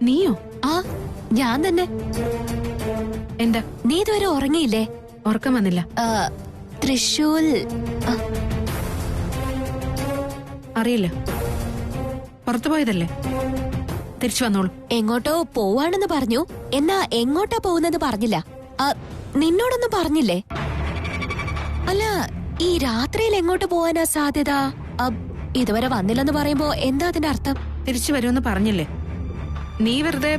നീയോ? ആ, ഞാൻ തന്നെ. എന്താ? നീ ഇതുവരെ ഉറങ്ങിയില്ലേ? ഉറക്കം വന്നില്ല. തൃശൂൽ അറിയില്ല, പുറത്തു പോയതല്ലേ. തിരിച്ചു വന്നോളൂ. എങ്ങോട്ടോ പോവാണെന്ന് പറഞ്ഞു. എന്നാ എങ്ങോട്ടാ പോകുന്നത് പറഞ്ഞില്ല. നിന്നോടൊന്നും പറഞ്ഞില്ലേ? അല്ല, ഈ രാത്രിയിൽ എങ്ങോട്ട് പോവാനാ സാധ്യത? ഇതുവരെ വന്നില്ലെന്ന് പറയുമ്പോ എന്താ അതിന്റെ അർത്ഥം? തിരിച്ചു വരുമെന്ന് പറഞ്ഞില്ലേ. നീ വെറുതെ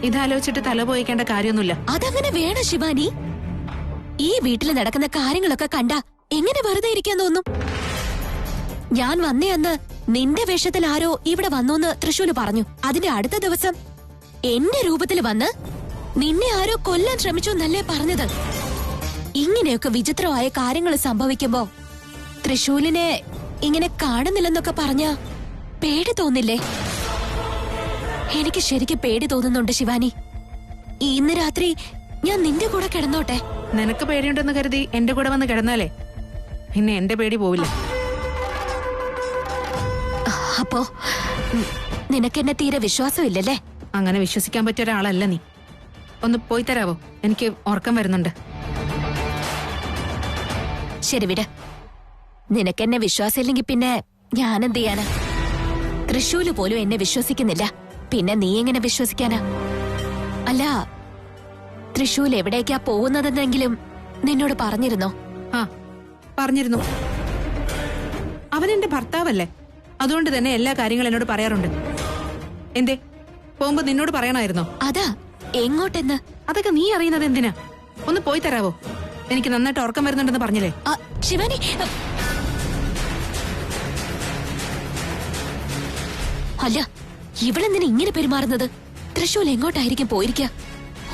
ഇതാലോചിച്ചിട്ട് തല പോയിക്കേണ്ട കാര്യമൊന്നുമില്ല. അതങ്ങനെ വേണം ശിവാനി. ഈ വീട്ടിൽ നടക്കുന്ന കാര്യങ്ങളൊക്കെ കണ്ട എങ്ങനെ വെറുതെ ഇരിക്കാൻ തോന്നും? ഞാൻ വന്നേ അന്ന് നിന്റെ വേഷത്തിൽ ആരോ ഇവിടെ വന്നോന്ന് തൃശൂല് പറഞ്ഞു. അതിന്റെ അടുത്ത ദിവസം എന്റെ രൂപത്തിൽ വന്ന് നിന്നെ ആരോ കൊല്ലാൻ ശ്രമിച്ചു എന്നല്ലേ പറഞ്ഞത്. ഇങ്ങനെയൊക്കെ വിചിത്രമായ കാര്യങ്ങൾ സംഭവിക്കുമ്പോ തൃശൂലിനെ ഇങ്ങനെ കാണുന്നില്ലെന്നൊക്കെ പറഞ്ഞ പേടി തോന്നില്ലേ? എനിക്ക് ശരിക്കും പേടി തോന്നുന്നുണ്ട് ശിവാനി. ഇന്ന് രാത്രി ഞാൻ നിന്റെ കൂടെ കിടന്നോട്ടെ? നിനക്ക് പേടിയുണ്ടെന്ന് കരുതി എന്റെ കൂടെ വന്ന് കിടന്നാലേ പിന്നെ എന്റെ പേടി പോവില്ല. അപ്പോ നിനക്കെന്നെ തീരെ വിശ്വാസമില്ലല്ലേ? അങ്ങനെ വിശ്വസിക്കാൻ പറ്റിയ ഒരാളല്ല നീ. ഒന്ന് പോയി തരാവോ? എനിക്ക് ഉറക്കം വരുന്നുണ്ട്. ശരി, വിട്. നിനക്കെന്നെ വിശ്വാസമില്ലെങ്കിൽ പിന്നെ ഞാനെന്ത് ചെയ്യാനാ? തൃശൂല് പോലും എന്നെ വിശ്വസിക്കുന്നില്ല, പിന്നെ നീ എങ്ങനെ വിശ്വസിക്കാനാ? അല്ല, തൃശൂൽ എവിടേക്കാ പോകുന്നതെന്നെങ്കിലും നിന്നോട് പറഞ്ഞിരുന്നോ? ആ, പറഞ്ഞിരുന്നു. അവൻ എന്റെ ഭർത്താവല്ലേ, അതുകൊണ്ട് തന്നെ എല്ലാ കാര്യങ്ങളും എന്നോട് പറയാറുണ്ട്. എന്തേ, പോകുമ്പോ നിന്നോട് പറയണമായിരുന്നോ? അതാ, എങ്ങോട്ടെന്ന്? അതൊക്കെ നീ അറിയുന്നത് എന്തിനാ? ഒന്ന് പോയി തരാവോ? എനിക്ക് നന്നായിട്ട് ഉറക്കം വരുന്നുണ്ടെന്ന് പറഞ്ഞില്ലേ. ശിവാനി, അല്ല, ഇവളെന്തിനാ ഇങ്ങനെ പെരുമാറുന്നത്? തൃശൂൽ എങ്ങോട്ടായിരിക്കും പോയിരിക്ക?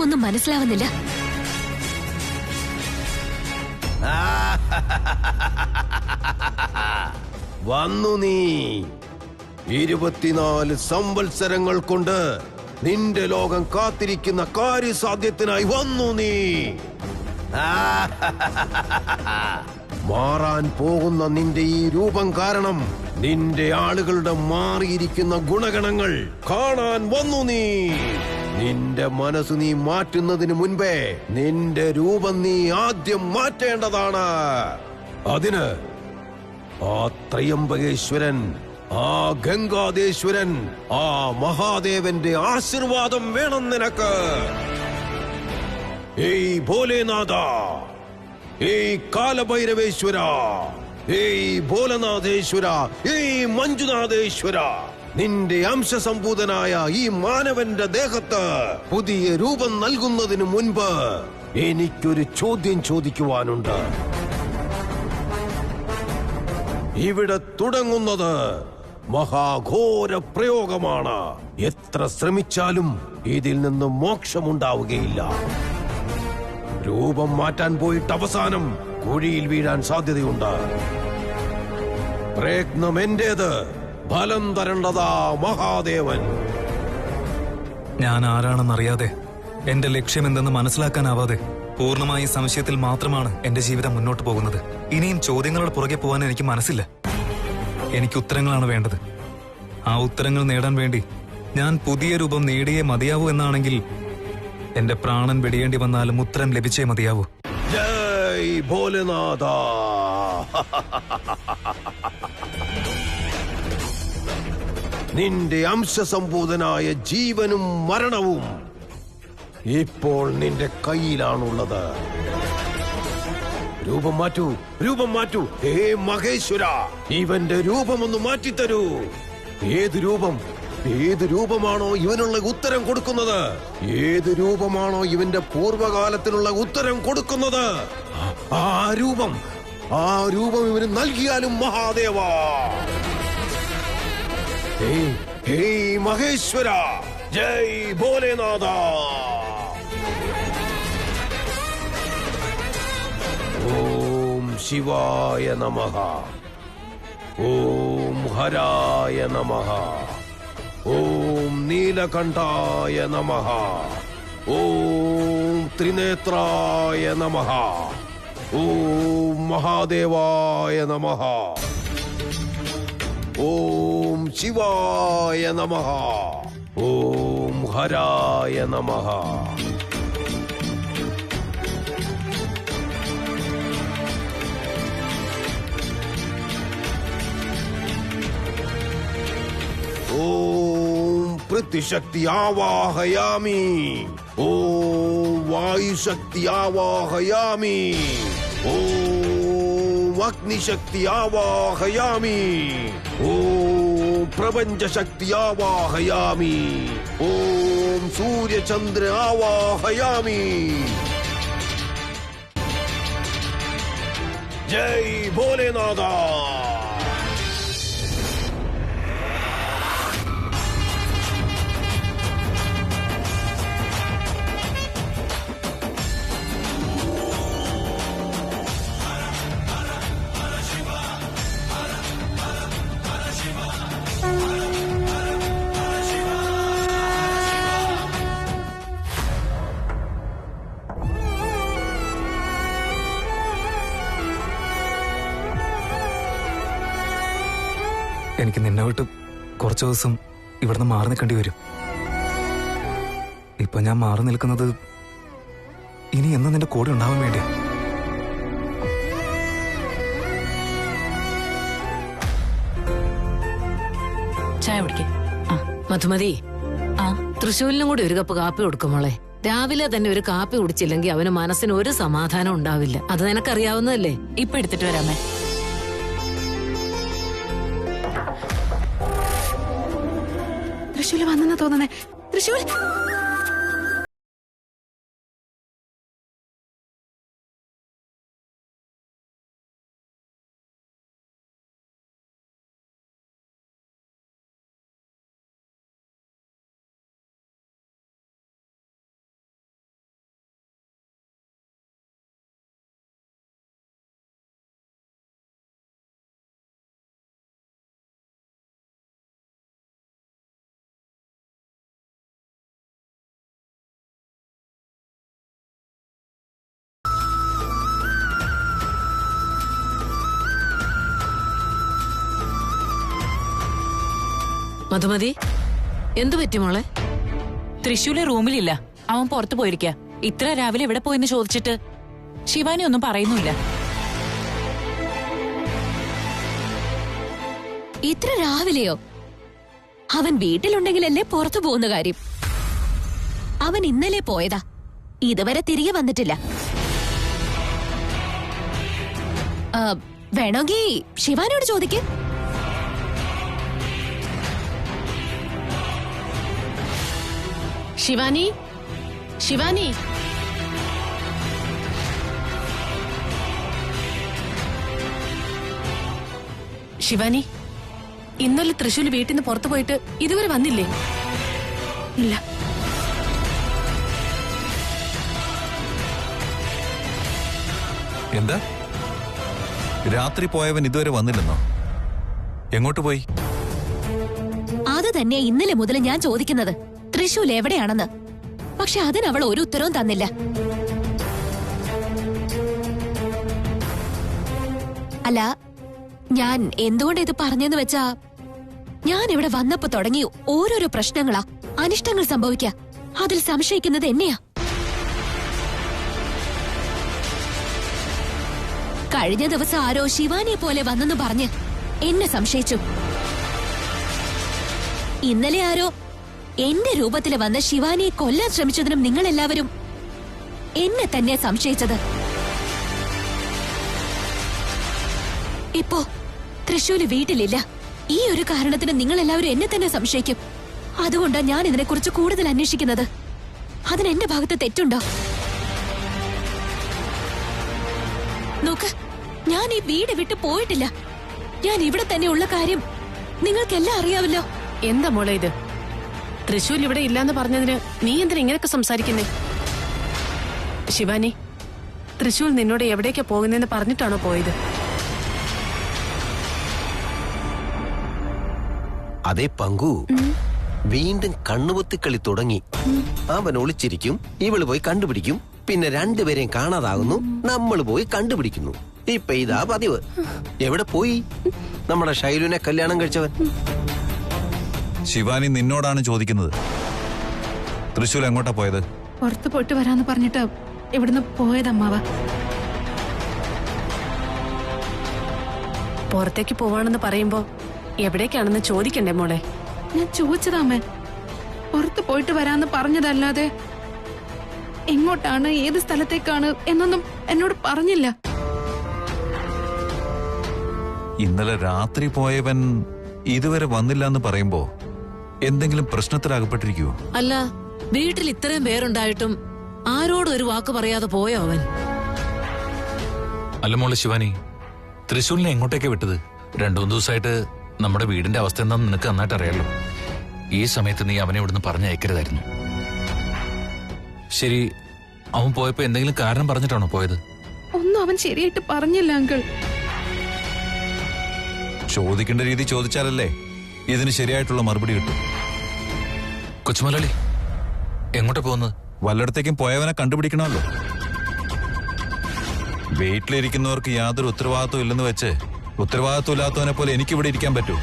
ഒന്നും മനസ്സിലാവുന്നില്ല. വന്നു നീ. 24 സംവത്സരങ്ങൾ കൊണ്ട് നിന്റെ ലോകം കാത്തിരിക്കുന്ന കാര്യസാധ്യത്തിനായി വന്നു നീ. മാറാൻ പോകുന്ന നിന്റെ ഈ രൂപം കാരണം നിന്റെ ആളുകളുടെ മാറിയിരിക്കുന്ന ഗുണഗണങ്ങൾ കാണാൻ വന്നു നീ. നിന്റെ മനസ്സ് നീ മാറ്റുന്നതിന് മുൻപേ നിന്റെ രൂപം നീ ആദ്യം മാറ്റേണ്ടതാണ്. അതിന് ആ ത്രയംബകേശ്വരൻ, ആ ഗംഗാദേശ്വരൻ, ആ മഹാദേവന്റെ ആശീർവാദം വേണം നിനക്ക്. ഏയ് ഭോലേനാഥ, ഏയ് കാലഭൈരവേശ്വര, ഏയ് ഭോലനാഥേശ്വര, ഏയ് മഞ്ജുനാഥേശ്വര, നിന്റെ അംശസംഭൂതനായ ഈ മാനവന്റെ ദേഹത്ത് പുതിയ രൂപം നൽകുന്നതിന് മുൻപ് എനിക്കൊരു ചോദ്യം ചോദിക്കുവാനുണ്ട്. ഇവിടെ തുടങ്ങുന്നത് മഹാഘോര പ്രയോഗമാണ്. എത്ര ശ്രമിച്ചാലും ഇതിൽ നിന്ന് മോക്ഷമുണ്ടാവുകയില്ല. രൂപം മാറ്റാൻ പോയിട്ട് അവസാനം കുഴിയിൽ വീഴാൻ സാധ്യതയുണ്ട്. പ്രയത്നം എന്റേത്, ഫലം തരേണ്ടതാ മഹാദേവൻ. ഞാൻ ആരാണെന്നറിയാതെ, എന്റെ ലക്ഷ്യമെന്തെന്ന് മനസ്സിലാക്കാനാവാതെ പൂർണ്ണമായി സംശയത്തിൽ മാത്രമാണ് എന്റെ ജീവിതം മുന്നോട്ട് പോകുന്നത്. ഇനിയും ചോദ്യങ്ങളുടെ പുറകെ പോകാൻ എനിക്ക് മനസ്സില്ല. എനിക്ക് ഉത്തരങ്ങളാണ് വേണ്ടത്. ആ ഉത്തരങ്ങൾ നേടാൻ വേണ്ടി ഞാൻ പുതിയ രൂപം നേടിയേ മതിയാവൂ എന്നാണെങ്കിൽ എന്റെ പ്രാണൻ വെടിയേണ്ടി വന്നാലും ഉത്തരം ലഭിച്ചേ മതിയാവൂ. ജയ് ഭോലേനാഥ. നിന്റെ അംശസംഭൂതനായ ജീവനും മരണവും ഇപ്പോൾ നിന്റെ കയ്യിലാണുള്ളത്. രൂപം മാറ്റൂ, രൂപം മാറ്റൂ. ഹേ മഹേശ്വര, ഇവന്റെ രൂപമൊന്ന് മാറ്റിത്തരൂ. ഏത് രൂപം? ഏത് രൂപമാണോ ഇവനുള്ള ഉത്തരം കൊടുക്കുന്നത്? ഏത് രൂപമാണോ ഇവന്റെ പൂർവകാലത്തിനുള്ള ഉത്തരം കൊടുക്കുന്നത്? ആ രൂപം ഇവന് നൽകിയാലും മഹാദേവ. ഹേ മഹേശ്വര, ജയ് ഭോലേനാഥ. ഓം ശിവായ നമഃ. ഓം ഹരായ നമഃ. ഓം നീലകണ്ഠായ നമഃ. ഓം ത്രിനേത്രായ നമഃ. ഓം മഹാദേവായ നമഃ. ഓം ശിവായ നമഃ. ഓം ഹരായ നമഃ. ഓം പൃഥ്വിശക്തി ആവാഹയാമി. ഓം വായുശക്തി ആവാഹയാമി. ഓം അഗ്നിശക്തി ആവാഹയാമി. ഓം പ്രപഞ്ചശക്തി ആവാഹയാമി. ഓം സൂര്യചന്ദ്ര ആവാഹയാമി. ജയ് ഭോലേനാഥ. എനിക്ക് നിന്നെ വിട്ട് കുറച്ചു ദിവസം ഇവിടുന്ന് മാറി നിൽക്കേണ്ടി വരും. ഇപ്പൊ ഞാൻ മാറി നിൽക്കുന്നത് ഇനി എന്ന് നിന്റെ കൂടെ ഉണ്ടാവാൻ വേണ്ടിയാ. ചായ കുടിക്കേ. മധുമതി, തൃശ്ശൂരിനും കൂടി ഒരു കപ്പ് കാപ്പി കൊടുക്കും മോളെ. രാവിലെ തന്നെ ഒരു കാപ്പി കുടിച്ചില്ലെങ്കിൽ അവന് മനസ്സിന് ഒരു സമാധാനം ഉണ്ടാവില്ല. അത് നിനക്കറിയാവുന്നതല്ലേ. ഇപ്പൊ എടുത്തിട്ട് വരാമേ. തൃശ്ശൂല് വന്നെന്നാ തോന്നണേ. തൃശ്ശൂൽ മധുമതി, എന്തു പറ്റി മോളെ? തൃശ്ശൂലെ റൂമിലില്ല, അവൻ പുറത്തു പോയിരിക്ക. ഇത്ര രാവിലെ എവിടെ പോയെന്ന് ചോദിച്ചിട്ട് ശിവാനി ഒന്നും പറയുന്നില്ല. ഇത്ര രാവിലെയോ? അവൻ വീട്ടിലുണ്ടെങ്കിലല്ലേ പുറത്തു പോകുന്ന കാര്യം. അവൻ ഇന്നലെ പോയതാ, ഇതുവരെ തിരികെ വന്നിട്ടില്ല. വേണമെങ്കിൽ ശിവാനിയോട് ചോദിക്ക്. ശിവാനി, ശിവാനി, ശിവാനി, ഇന്നലെ തൃശ്ശൂര് വീട്ടിൽ നിന്ന് പുറത്തു പോയിട്ട് ഇതുവരെ വന്നില്ലേ? ഇല്ല. എന്താ രാത്രി പോയവൻ ഇതുവരെ വന്നില്ലെന്നോ? എങ്ങോട്ട് പോയി? അത് തന്നെ ഇന്നലെ മുതൽ ഞാൻ ചോദിക്കുന്നത്, തൃശ്ശൂൽ എവിടെയാണെന്ന്. പക്ഷെ അതിന് അവൾ ഒരു ഉത്തരവും തന്നില്ല. അല്ല, ഞാൻ എന്തുകൊണ്ട് ഇത് പറഞ്ഞെന്ന് വെച്ചാ, ഞാൻ ഇവിടെ വന്നപ്പോ തുടങ്ങി ഓരോരോ പ്രശ്നങ്ങളാ, അനിഷ്ടങ്ങൾ സംഭവിക്ക. അതിൽ സംശയിക്കുന്നത് എന്നെയാ. കഴിഞ്ഞ ദിവസം ആരോ ശിവാനിയെ പോലെ വന്നെന്ന് പറഞ്ഞ് എന്നെ സംശയിച്ചു. ഇന്നലെ ആരോ എന്റെ രൂപത്തിൽ വന്ന ശിവാനിയെ കൊല്ലാൻ ശ്രമിച്ചതിനും നിങ്ങളെല്ലാവരും എന്നെ തന്നെ സംശയിച്ചത്. ഇപ്പോ തൃശ്ശൂര് വീട്ടിലില്ല. ഈ ഒരു കാരണത്തിന് നിങ്ങളെല്ലാവരും എന്നെ തന്നെ സംശയിക്കും. അതുകൊണ്ടാ ഞാൻ ഇതിനെക്കുറിച്ച് കൂടുതൽ അന്വേഷിക്കുന്നത്. അതിന് എന്റെ ഭാഗത്ത് തെറ്റുണ്ടോ? നോക്ക്, ഞാൻ ഈ വീട് വിട്ട് പോയിട്ടില്ല. ഞാൻ ഇവിടെ തന്നെ ഉള്ള കാര്യം നിങ്ങൾക്കെല്ലാം അറിയാവല്ലോ. എന്താ മോളെ ഇത്? തൃശ്ശൂർ ഇവിടെ ഇല്ലാന്ന് പറഞ്ഞതിന് നീ എന്തിനാ ഇങ്ങനെയൊക്കെ സംസാരിക്കുന്നേ? ശിവാനി, തൃശ്ശൂർ നിന്നോട് എവിടേക്കാ പോകുന്നതെന്ന് പറഞ്ഞിട്ടാണോ പോയത്? അതേ പങ്കു, വീണ്ടും കണ്ണുപൊത്തിക്കളി തുടങ്ങി. അവൻ ഒളിച്ചിരിക്കും, ഇവള് പോയി കണ്ടുപിടിക്കും, പിന്നെ രണ്ടുപേരെയും കാണാതാകുന്നു, നമ്മൾ പോയി കണ്ടുപിടിക്കുന്നു. ഇപ്പൊ ഇതാ പതിവ്. എവിടെ പോയി നമ്മുടെ ഷൈലുവിനെ കല്യാണം കഴിച്ചവൻ? ശിവാനി നിന്നോടാണ് ചോദിക്കുന്നത്. തൃശ്ശൂർ എങ്ങോട്ടാ പോയത്? പുറത്ത് പോയിട്ട് വരാന്ന് പറഞ്ഞിട്ട് ഇവിടുന്ന് പോയതമ്മാവ. പുറത്തേക്ക് പോവാണെന്ന് പറയുമ്പോ എവിടേക്കാണെന്ന് ചോദിക്കണ്ടേ മോളെ? ഞാൻ ചോദിച്ചതാമ്മേ, പുറത്ത് പോയിട്ട് വരാന്ന് പറഞ്ഞതല്ലാതെ എങ്ങോട്ടാണ്, ഏത് സ്ഥലത്തേക്കാണ് എന്നൊന്നും എന്നോട് പറഞ്ഞില്ല. ഇന്നലെ രാത്രി പോയവൻ ഇതുവരെ വന്നില്ല എന്ന് പറയുമ്പോ എന്തെങ്കിലും പ്രശ്നത്തിലകപ്പെട്ടിരിക്കുവോ? അല്ല, വീട്ടിൽ ഇത്രയും പേരുണ്ടായിട്ടും ആരോടും ഒരു വാക്ക് പറയാതെ പോയോ അവൻ? അല്ല മോളെ ശിവാനി, തൃശ്ശൂരിനെ എങ്ങോട്ടേക്ക് വിട്ടത്? 2-3 ദിവസമായിട്ട് നമ്മുടെ വീടിന്റെ അവസ്ഥ എന്താണെന്ന് നിനക്ക് നന്നായിട്ട് അറിയാലോ. ഈ സമയത്ത് നീ അവനെ ഇവിടുന്ന് പറഞ്ഞയക്കരുതായിരുന്നു. ശരി, അവൻ പോയപ്പോ എന്തെങ്കിലും കാരണം പറഞ്ഞിട്ടാണോ പോയത്? ഒന്നും അവൻ ശരിയായിട്ട് പറഞ്ഞില്ല അങ്കിൾ. ചോദിക്കേണ്ട രീതി ചോദിച്ചാലല്ലേ ഇതിന് ശരിയായിട്ടുള്ള മറുപടി കിട്ടും. കൊച്ചുമലയാളി, എങ്ങോട്ടാ പോകുന്നത്? വല്ലയിടത്തേക്കും പോയവനെ കണ്ടുപിടിക്കണമല്ലോ. വീട്ടിലിരിക്കുന്നവർക്ക് യാതൊരു ഉത്തരവാദിത്വം ഇല്ലെന്ന് വെച്ച് ഉത്തരവാദിത്വം ഇല്ലാത്തവനെ പോലെ എനിക്കിവിടെ ഇരിക്കാൻ പറ്റൂ?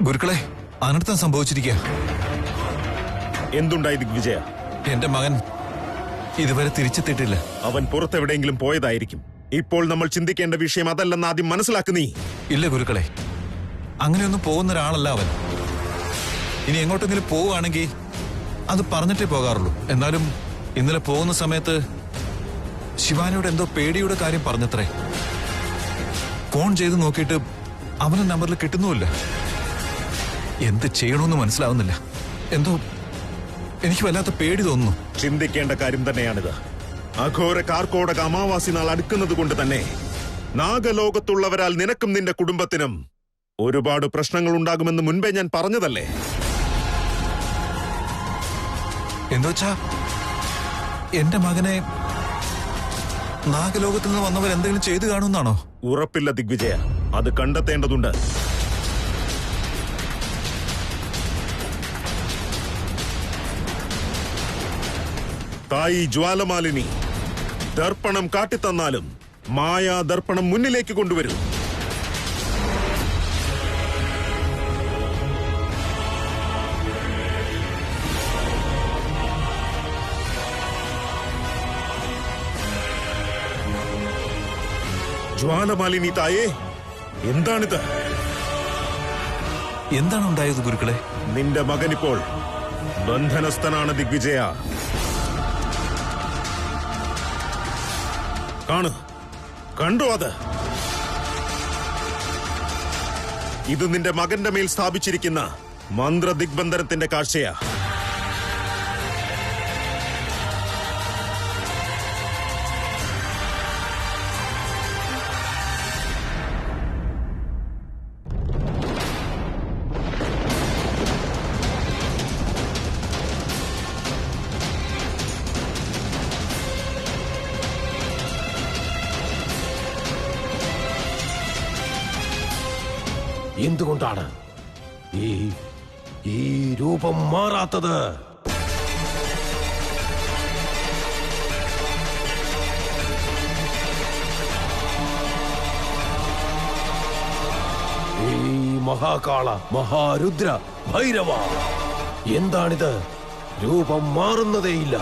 ഗുരുക്കളെ, അനർത്ഥം സംഭവിച്ചിരിക്കുക. എന്തുണ്ടായി ദിഗ്വിജയ? എന്റെ മകൻ ഇതുവരെ തിരിച്ചെത്തിയിട്ടില്ല. അവൻ പുറത്തെവിടെയെങ്കിലും പോയതായിരിക്കും. ഇപ്പോൾ നമ്മൾ ചിന്തിക്കേണ്ട വിഷയം അതല്ലെന്ന് ആദ്യം മനസ്സിലാക്കുന്നീ. ഇല്ല ഗുരുക്കളെ, അങ്ങനെയൊന്നും പോകുന്ന ഒരാളല്ല അവൻ. ഇനി എങ്ങോട്ടെങ്കിലും പോവുകയാണെങ്കിൽ അത് പറഞ്ഞിട്ടേ പോകാറുള്ളൂ. എന്നാലും ഇന്നലെ പോകുന്ന സമയത്ത് ശിവാനിയോട് എന്തോ പേടിയുടെ കാര്യം പറഞ്ഞത്രേ. ഫോൺ ചെയ്ത് നോക്കിയിട്ട് അവന്റെ നമ്പറിൽ കിട്ടുന്നുമില്ല. എന്ത് ചെയ്യണമെന്ന് മനസ്സിലാവുന്നില്ല. എന്തോ എനിക്ക് വല്ലാത്ത പേടി തോന്നുന്നു. ചിന്തിക്കേണ്ട കാര്യം തന്നെയാണിത്. അഘോര കാർക്കോടക അമാവാസി നാൾ അടുക്കുന്നത് കൊണ്ട് തന്നെ നാഗലോകത്തുള്ളവരാൽ നിനക്കും നിന്റെ കുടുംബത്തിനും ഒരുപാട് പ്രശ്നങ്ങൾ ഉണ്ടാകുമെന്ന് മുൻപേ ഞാൻ പറഞ്ഞതല്ലേ? എന്നുവെച്ചാ എന്റെ മകനെ നാഗലോകത്തിൽ നിന്ന് വന്നവർ എന്തെങ്കിലും ചെയ്തു കാണുമെന്നാണോ? ഉറപ്പില്ല ദിഗ്വിജയ, അത് കണ്ടെത്തേണ്ടതുണ്ട്. തായി ജ്വാലമാലിനി ദർപ്പണം കാട്ടിത്തന്നാലും മായാ ദർപ്പണം മുന്നിലേക്ക് കൊണ്ടുവരും. ജ്വാലമാലിനി തായേ, എന്താണിത്? എന്താണ് ഉണ്ടായത് ഗുരുക്കളെ? നിന്റെ മകനിപ്പോൾ ബന്ധനസ്ഥനാണ് ദിഗ്വിജയ. കണ്ടോ അത്? ഇത് നിന്റെ മകന്റെ മേൽ സ്ഥാപിച്ചിരിക്കുന്ന മന്ത്രദിഗ്ബന്ധനത്തിന്റെ കാഴ്ചയാ. എന്തുകൊണ്ടാണ് ഈ രൂപം മാറാത്തത്? ഈ മഹാകാള, മഹാരുദ്ര, ഭൈരവ, എന്താണിത്? രൂപം മാറുന്നതേയില്ല.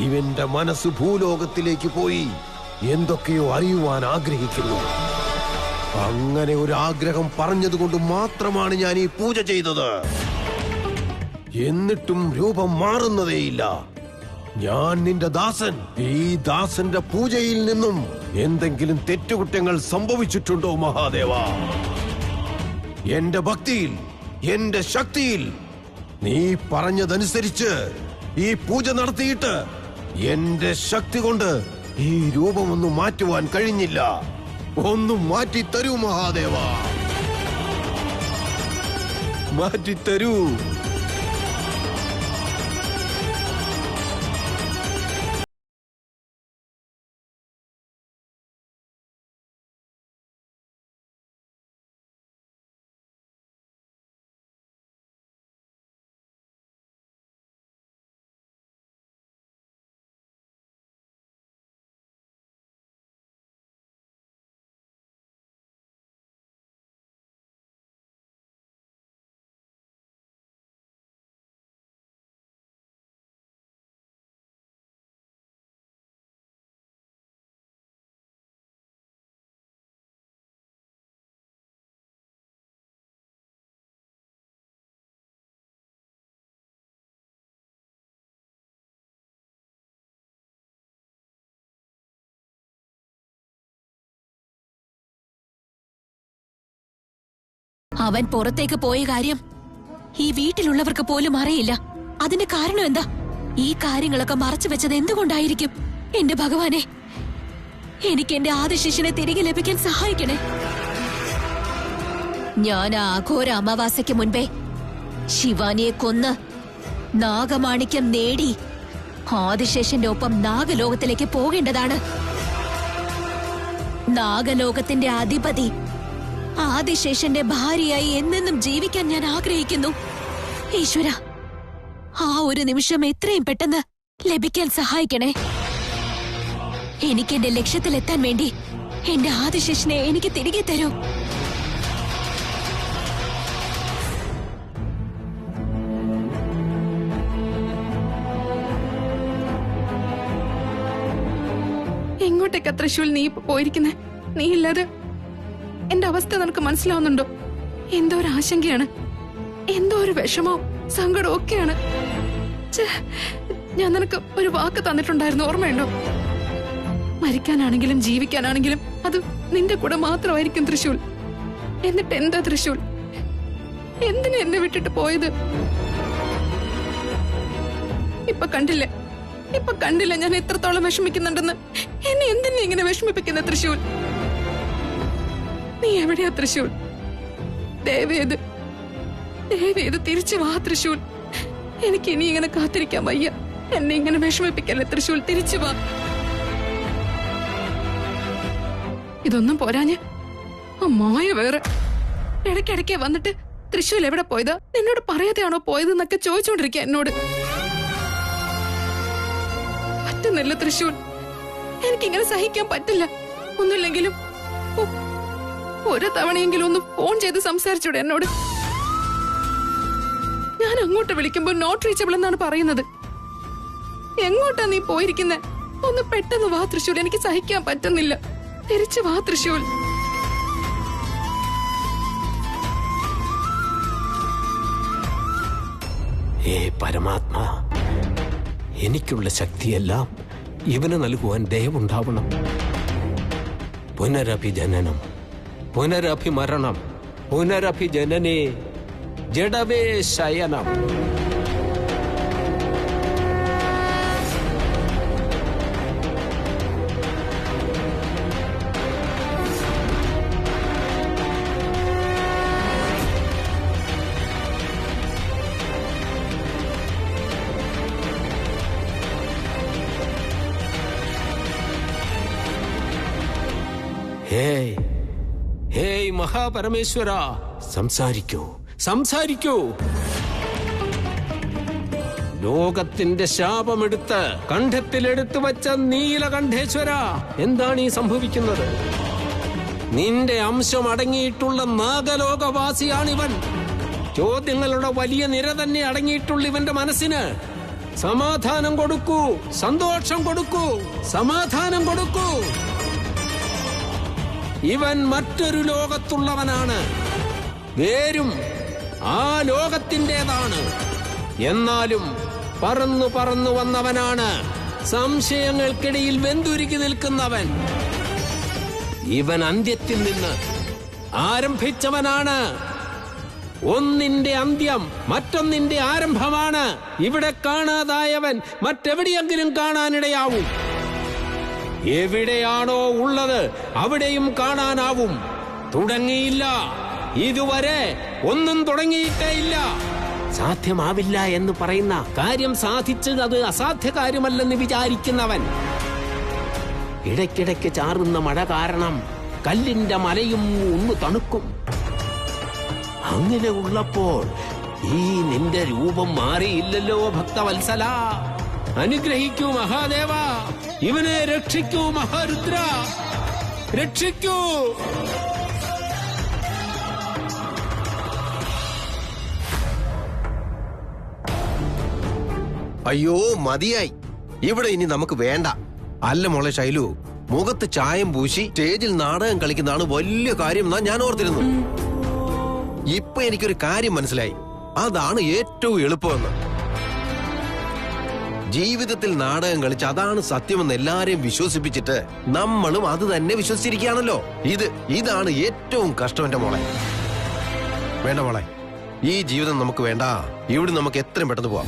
ഇവന്റെ മനസ്സ് ഭൂലോകത്തിലേക്ക് പോയി എന്തൊക്കെയോ അറിയുവാൻ ആഗ്രഹിക്കുന്നു. അങ്ങനെ ഒരു ആഗ്രഹം പറഞ്ഞതുകൊണ്ട് മാത്രമാണ് ഞാൻ ഈ പൂജ ചെയ്തത്. എന്നിട്ടും രൂപം മാറുന്നതേയില്ല. ഞാൻ നിന്റെ ദാസൻ. ഈ ദാസന്റെ പൂജയിൽ നിന്നും എന്തെങ്കിലും തെറ്റുകുറ്റങ്ങൾ സംഭവിച്ചിട്ടുണ്ടോ മഹാദേവ? എന്റെ ഭക്തിയിൽ, എന്റെ ശക്തിയിൽ നീ പറഞ്ഞതനുസരിച്ച് ഈ പൂജ നടത്തിയിട്ട് എന്റെ ശക്തി കൊണ്ട് ഈ രൂപമൊന്നും മാറ്റുവാൻ കഴിഞ്ഞില്ല. ഒന്നും മാറ്റിത്തരൂ മഹാദേവ, മാറ്റിത്തരൂ. അവൻ പുറത്തേക്ക് പോയ കാര്യം ഈ വീട്ടിലുള്ളവർക്ക് പോലും അറിയില്ല. അതിന്റെ കാരണം എന്താ? ഈ കാര്യങ്ങളൊക്കെ മറച്ചു വെച്ചത് എന്തുകൊണ്ടായിരിക്കും? എന്റെ ഭഗവാനെ, എനിക്ക് എന്റെ ആദ്യ ശിഷ്യനെ തിരികെ ലഭിക്കാൻ സഹായിക്കണേ. ഞാൻ ആ അഘോര അമാവാസയ്ക്ക് മുൻപേ ശിവാനിയെ കൊന്ന് നാഗമാണിക്യം നേടി ആദിശേഷന്റെ ഒപ്പം നാഗലോകത്തിലേക്ക് പോകേണ്ടതാണ്. നാഗലോകത്തിന്റെ അധിപതി ആദിശേഷന്റെ ഭാര്യയായി എന്നെന്നും ജീവിക്കാൻ ഞാൻ ആഗ്രഹിക്കുന്നു. ഈശ്വര, ആ ഒരു നിമിഷം എത്രയും പെട്ടെന്ന് ലഭിക്കാൻ സഹായിക്കണേ. എനിക്ക് എന്റെ ലക്ഷ്യത്തിലെത്താൻ വേണ്ടി എന്റെ ആദിശേഷനെ എനിക്ക് തിരികെ തരൂ. എങ്ങോട്ടേക്കാ തൃശ്ശൂൽ നീ ഇപ്പൊ പോയിരിക്കുന്നെ? നീ ഇല്ലാതെ എന്റെ അവസ്ഥ നിനക്ക് മനസ്സിലാവുന്നുണ്ടോ? എന്തോ ഒരു ആശങ്കയാണ്, എന്തോ ഒരു വിഷമോ സങ്കടവും ഒക്കെയാണ്. ഞാൻ നിനക്ക് ഒരു വാക്ക് തന്നിട്ടുണ്ടായിരുന്നു, ഓർമ്മയുണ്ടോ? മരിക്കാനാണെങ്കിലും ജീവിക്കാനാണെങ്കിലും അത് നിന്റെ കൂടെ മാത്രമായിരിക്കും തൃശ്ശൂൽ. എന്നിട്ട് എന്താ തൃശ്ശൂൽ, എന്തിനാ എന്നെ വിട്ടിട്ട് പോയത്? ഇപ്പൊ കണ്ടില്ല ഞാൻ എത്രത്തോളം വിഷമിക്കുന്നുണ്ടെന്ന്. എന്നെ എന്തിനാ ഇങ്ങനെ വിഷമിപ്പിക്കുന്ന തൃശ്ശൂൽ? നീ എവിടെയാ തൃശ്ശൂൽ? ദയവേത് തിരിച്ചു വാ തൃശ്ശൂൽ. എനിക്ക് ഇനി ഇങ്ങനെ കാത്തിരിക്കാൻ വയ്യ. എന്നെ ഇങ്ങനെ വിഷമിപ്പിക്കല്ലേ തൃശ്ശൂൽ, തിരിച്ചു വാ. ഇതൊന്നും പോരാഞ്ഞ് അമ്മായ വേറെ ഇടയ്ക്കിടയ്ക്ക് വന്നിട്ട് തൃശ്ശൂൽ എവിടെ പോയതാ, നിന്നോട് പറയാതെയാണോ പോയതെന്നൊക്കെ ചോദിച്ചോണ്ടിരിക്കുക എന്നോട്. പറ്റുന്നില്ല തൃശ്ശൂൽ, എനിക്കിങ്ങനെ സഹിക്കാൻ പറ്റില്ല. ഒന്നുമില്ലെങ്കിലും ഒരു തവണയെങ്കിലും ഒന്ന് ഫോൺ ചെയ്ത് സംസാരിച്ചൂടെ എന്നോട്? ഞാൻ അങ്ങോട്ട് വിളിക്കുമ്പോ നോട്ട് റീച്ചബിൾ എന്നാണ് പറയുന്നത്. എങ്ങോട്ടാ നീ പോയിരിക്കുന്നെ? ഒന്ന് പെട്ടെന്ന് വാ തൃശ്ശൂൽ, എനിക്ക് സഹിക്കാൻ പറ്റുന്നില്ല. തിരിച്ചു വാ തൃശ്ശൂൽ. പരമാത്മാ, എനിക്കുള്ള ശക്തിയെല്ലാം ഇവന് നൽകുവാൻ ദയവുണ്ടാവണം. പുനരഭിജനനം, പുനരഭിമരണം, പുനരഭിജനനേ ജഡവേ ശയനം. ഹേയ് മഹാപരമേശ്വര, സംസാരിക്കൂ. ലോകത്തിന്റെ ശാപമെടുത്ത് കണ്ഠത്തിലെടുത്തു വച്ച നീലകണ്ഠേശ്വര, എന്താണ് ഈ സംഭവിക്കുന്നത്? നിന്റെ അംശം അടങ്ങിയിട്ടുള്ള നാഗലോകവാസിയാണിവൻ. ചോദ്യങ്ങളുടെ വലിയ നിര തന്നെ അടങ്ങിയിട്ടുള്ള ഇവന്റെ മനസ്സിന് സമാധാനം കൊടുക്കൂ, സന്തോഷം കൊടുക്കൂ, സമാധാനം കൊടുക്കൂ. ഇവൻ മറ്റൊരു ലോകത്തുള്ളവനാണ്, വേരും ആ ലോകത്തിൻ്റെതാണ്. എന്നാലും പറന്നു വന്നവനാണ്, സംശയങ്ങൾക്കിടയിൽ വെന്തുരുക്കി നിൽക്കുന്നവൻ. ഇവൻ അന്ത്യത്തിൽ നിന്ന് ആരംഭിച്ചവനാണ്. ഒന്നിന്റെ അന്ത്യം മറ്റൊന്നിന്റെ ആരംഭമാണ്. ഇവിടെ കാണാതായവൻ മറ്റെവിടെയെങ്കിലും കാണാനിടയാവും. എവിടെയാണോ ഉള്ളത് അവിടെയും കാണാനാവും. തുടങ്ങിയില്ല, ഇതുവരെ ഒന്നും തുടങ്ങിയിട്ടേയില്ല. സാധ്യമാവില്ല എന്ന് പറയുന്ന കാര്യം സാധിച്ചത് അത് അസാധ്യ കാര്യമല്ലെന്ന് വിചാരിക്കുന്നവൻ. ഇടയ്ക്കിടയ്ക്ക് ചാറുന്ന മഴ കാരണം കല്ലിന്റെ മലയും ഒന്ന് തണുക്കും. അങ്ങനെ ഉള്ളപ്പോൾ ഈ നിന്റെ രൂപം മാറിയില്ലല്ലോ ഭക്തവത്സല. അനുഗ്രഹിക്കൂ മഹാദേവ, ഇവനെ രക്ഷിക്കൂ മഹാരുദ്ര, രക്ഷിക്കൂ. അയ്യോ മതിയായി, ഇവിടെ ഇനി നമുക്ക് വേണ്ട. അല്ല മോളെ ശൈലു, മുഖത്ത് ചായം പൂശി സ്റ്റേജിൽ നാടകം കളിക്കുന്നതാണ് വലിയ കാര്യം എന്നാ ഞാൻ ഓർത്തിരുന്നു. ഇപ്പൊ എനിക്കൊരു കാര്യം മനസ്സിലായി, അതാണ് ഏറ്റവും എളുപ്പമെന്ന്. ജീവിതത്തിൽ നാടകം കളിച്ച് അതാണ് സത്യമെന്ന് എല്ലാരെയും വിശ്വസിപ്പിച്ചിട്ട് നമ്മളും അത് തന്നെ വിശ്വസിച്ചിരിക്കുകയാണല്ലോ. ഇതാണ് ഏറ്റവും കഷ്ടം എന്റെ മോളെ. വേണ്ട മോളെ, ഈ ജീവിതം നമുക്ക് വേണ്ട. ഇവിടെ നമുക്ക് എത്രയും പെട്ടെന്ന് പോവാം.